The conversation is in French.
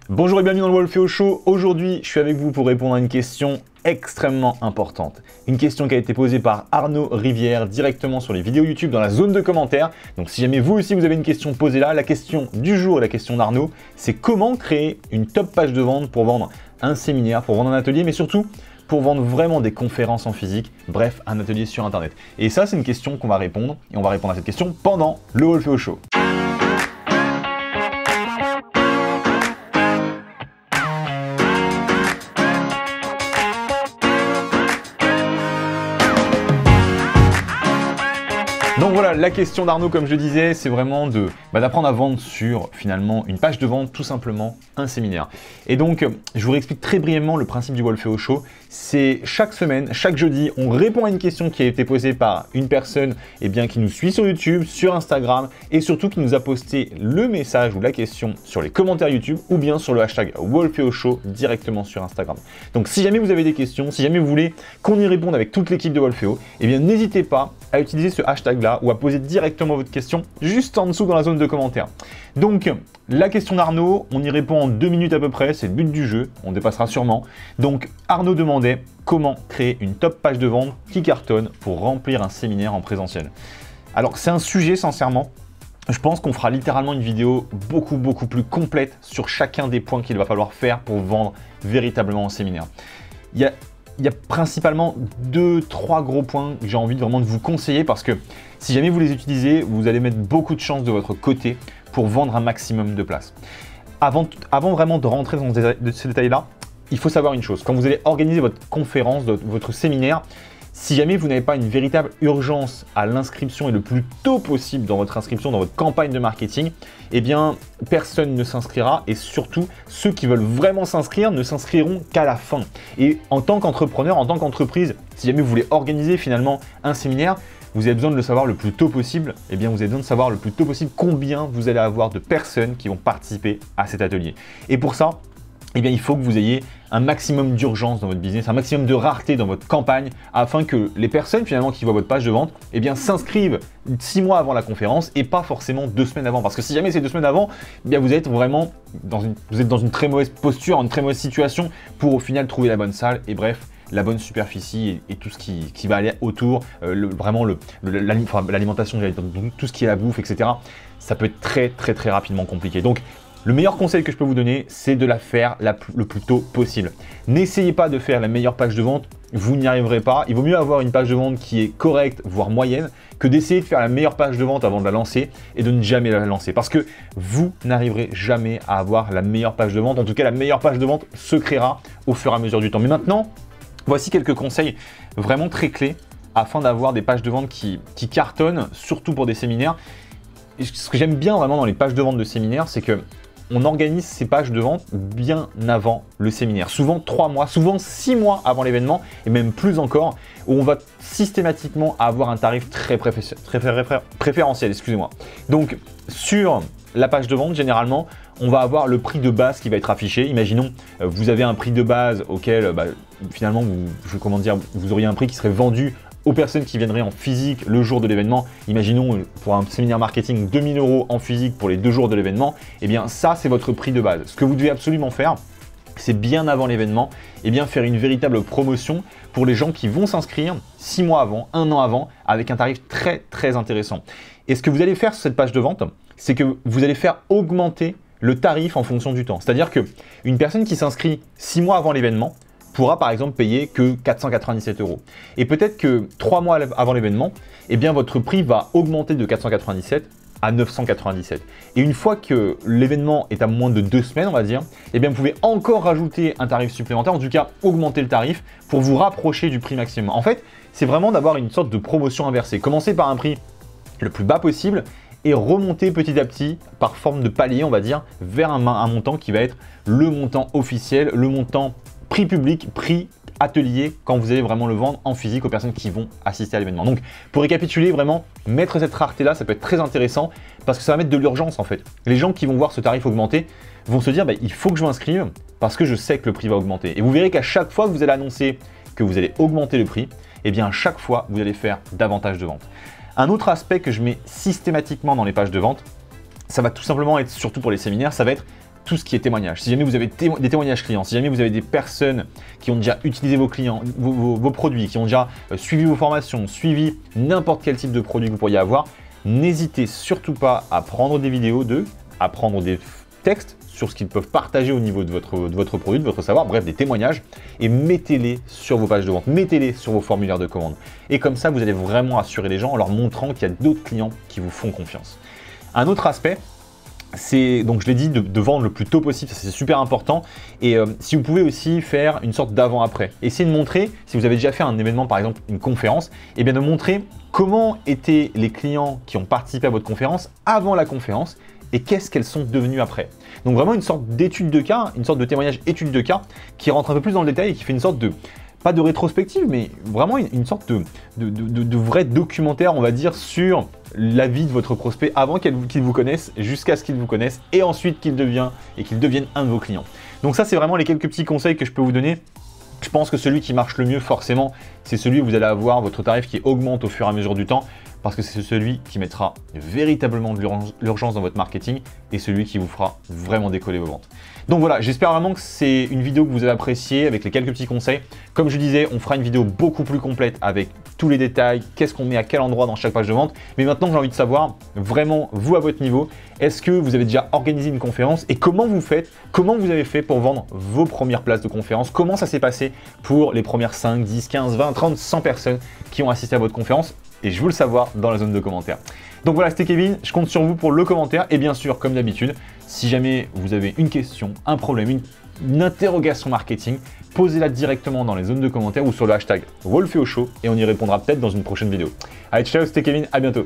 Bonjour et bienvenue dans le Wolfeo Show. Aujourd'hui, je suis avec vous pour répondre à une question extrêmement importante. Une question qui a été posée par Arnaud Rivière directement sur les vidéos YouTube dans la zone de commentaires. Donc si jamais vous aussi vous avez une question posée là, la question du jour et la question d'Arnaud, c'est comment créer une top page de vente pour vendre un séminaire, pour vendre un atelier, mais surtout pour vendre vraiment des conférences en physique, bref, un atelier sur Internet. Et ça, c'est une question qu'on va répondre, et on va répondre à cette question pendant le Wolfeo Show. Donc voilà, la question d'Arnaud, comme je disais, c'est vraiment d'apprendre à vendre sur finalement une page de vente, tout simplement un séminaire. Et donc, je vous réexplique très brièvement le principe du Wolfeo Show. C'est chaque semaine, chaque jeudi, on répond à une question qui a été posée par une personne qui nous suit sur YouTube, sur Instagram et surtout qui nous a posté le message ou la question sur les commentaires YouTube ou bien sur le hashtag Wolfeo Show directement sur Instagram. Donc si jamais vous avez des questions, si jamais vous voulez qu'on y réponde avec toute l'équipe de Wolfeo, n'hésitez pas à utiliser ce hashtag là ou à poser directement votre question juste en dessous dans la zone de commentaires. Donc, la question d'Arnaud, on y répond en 2 minutes à peu près, c'est le but du jeu, on dépassera sûrement. Donc, Arnaud demandait comment créer une top page de vente qui cartonne pour remplir un séminaire en présentiel. Alors, c'est un sujet, sincèrement, je pense qu'on fera littéralement une vidéo beaucoup plus complète sur chacun des points qu'il va falloir faire pour vendre véritablement un séminaire. Il y a principalement 2-3 gros points que j'ai envie vraiment de vous conseiller parce que si jamais vous les utilisez, vous allez mettre beaucoup de chance de votre côté pour vendre un maximum de places. Avant vraiment de rentrer dans ces détails-là, il faut savoir une chose. Quand vous allez organiser votre conférence, votre séminaire, si jamais vous n'avez pas une véritable urgence à l'inscription et le plus tôt possible dans votre inscription, dans votre campagne de marketing, personne ne s'inscrira et surtout, ceux qui veulent vraiment s'inscrire ne s'inscriront qu'à la fin. Et en tant qu'entrepreneur, en tant qu'entreprise, si jamais vous voulez organiser finalement un séminaire, vous avez besoin de le savoir le plus tôt possible. Vous avez besoin de savoir le plus tôt possible combien vous allez avoir de personnes qui vont participer à cet atelier. Et pour ça, il faut que vous ayez un maximum d'urgence dans votre business, un maximum de rareté dans votre campagne afin que les personnes finalement qui voient votre page de vente s'inscrivent 6 mois avant la conférence et pas forcément 2 semaines avant. Parce que si jamais c'est 2 semaines avant, vous êtes vraiment dans une très mauvaise posture, une très mauvaise situation pour au final trouver la bonne salle et bref, la bonne superficie et tout ce qui va aller autour, l'alimentation, tout ce qui est la bouffe, etc. Ça peut être très rapidement compliqué. Donc, le meilleur conseil que je peux vous donner, c'est de la faire le plus tôt possible. N'essayez pas de faire la meilleure page de vente, vous n'y arriverez pas. Il vaut mieux avoir une page de vente qui est correcte, voire moyenne, que d'essayer de faire la meilleure page de vente avant de la lancer et de ne jamais la lancer. Parce que vous n'arriverez jamais à avoir la meilleure page de vente. En tout cas, la meilleure page de vente se créera au fur et à mesure du temps. Mais maintenant, voici quelques conseils vraiment très clés afin d'avoir des pages de vente qui cartonnent, surtout pour des séminaires. Et ce que j'aime bien vraiment dans les pages de vente de séminaires, c'est que on organise ces pages de vente bien avant le séminaire, souvent 3 mois, souvent 6 mois avant l'événement et même plus encore, où on va systématiquement avoir un tarif très préférentiel, excusez-moi. Donc sur la page de vente, généralement, on va avoir le prix de base qui va être affiché. Imaginons, vous avez un prix de base auquel finalement, vous auriez un prix qui serait vendu aux personnes qui viendraient en physique le jour de l'événement. Imaginons pour un séminaire marketing 2 000 € en physique pour les 2 jours de l'événement. Ça, c'est votre prix de base. Ce que vous devez absolument faire, c'est bien avant l'événement, faire une véritable promotion pour les gens qui vont s'inscrire 6 mois avant, 1 an avant, avec un tarif très intéressant. Et ce que vous allez faire sur cette page de vente, c'est que vous allez faire augmenter le tarif en fonction du temps. C'est-à-dire qu'une personne qui s'inscrit 6 mois avant l'événement pourra par exemple payer que 497 €. Et peut-être que 3 mois avant l'événement, votre prix va augmenter de 497 à 997. Et une fois que l'événement est à moins de 2 semaines, on va dire, vous pouvez encore rajouter un tarif supplémentaire, en tout cas augmenter le tarif pour vous rapprocher du prix maximum. En fait, c'est vraiment d'avoir une sorte de promotion inversée. Commencer par un prix le plus bas possible et remonter petit à petit par forme de palier, on va dire, vers un montant qui va être le montant officiel, le montant prix public, prix atelier, quand vous allez vraiment le vendre en physique aux personnes qui vont assister à l'événement. Donc, pour récapituler, vraiment, mettre cette rareté-là, ça peut être très intéressant parce que ça va mettre de l'urgence en fait. Les gens qui vont voir ce tarif augmenter vont se dire il faut que je m'inscrive parce que je sais que le prix va augmenter. Et vous verrez qu'à chaque fois que vous allez annoncer que vous allez augmenter le prix, à chaque fois, vous allez faire davantage de ventes. Un autre aspect que je mets systématiquement dans les pages de vente, ça va tout simplement être, surtout pour les séminaires, ça va être tout ce qui est témoignage. Si jamais vous avez des témoignages clients, si jamais vous avez des personnes qui ont déjà utilisé vos clients, vos produits, qui ont déjà suivi vos formations, suivi n'importe quel type de produit que vous pourriez avoir, n'hésitez surtout pas à prendre des vidéos d'eux, à prendre des textes sur ce qu'ils peuvent partager au niveau de votre produit, de votre savoir, bref, des témoignages, et mettez-les sur vos pages de vente, mettez-les sur vos formulaires de commande. Et comme ça, vous allez vraiment assurer les gens en leur montrant qu'il y a d'autres clients qui vous font confiance. Un autre aspect, c'est, donc je l'ai dit, de vendre le plus tôt possible, ça c'est super important. Et si vous pouvez aussi faire une sorte d'avant-après. Essayez de montrer, si vous avez déjà fait un événement, par exemple une conférence, et bien de montrer comment étaient les clients qui ont participé à votre conférence avant la conférence et qu'est-ce qu'elles sont devenues après. Donc vraiment une sorte d'étude de cas, une sorte de témoignage étude de cas qui rentre un peu plus dans le détail et qui fait une sorte de, pas de rétrospective, mais vraiment une sorte de vrai documentaire, on va dire, sur la vie de votre prospect avant qu'il vous connaisse, jusqu'à ce qu'il vous connaisse et ensuite qu'il devienne un de vos clients. Donc ça, c'est vraiment les quelques petits conseils que je peux vous donner. Je pense que celui qui marche le mieux, forcément, c'est celui où vous allez avoir votre tarif qui augmente au fur et à mesure du temps, parce que c'est celui qui mettra véritablement de l'urgence dans votre marketing et celui qui vous fera vraiment décoller vos ventes. Donc voilà, j'espère vraiment que c'est une vidéo que vous avez appréciée avec les quelques petits conseils. Comme je disais, on fera une vidéo beaucoup plus complète avec tous les détails, qu'est-ce qu'on met à quel endroit dans chaque page de vente. Mais maintenant, j'ai envie de savoir, vraiment, vous à votre niveau, est-ce que vous avez déjà organisé une conférence et comment vous faites, comment vous avez fait pour vendre vos premières places de conférence, comment ça s'est passé pour les premières 5, 10, 15, 20, 30, 100 personnes qui ont assisté à votre conférence. Et je veux le savoir dans la zone de commentaires. Donc voilà, c'était Kevin, je compte sur vous pour le commentaire. Et bien sûr, comme d'habitude, si jamais vous avez une question, un problème, une interrogation marketing, posez-la directement dans les zones de commentaires ou sur le hashtag WolfeetAuShow et on y répondra peut-être dans une prochaine vidéo. Allez, ciao, c'était Kevin, à bientôt.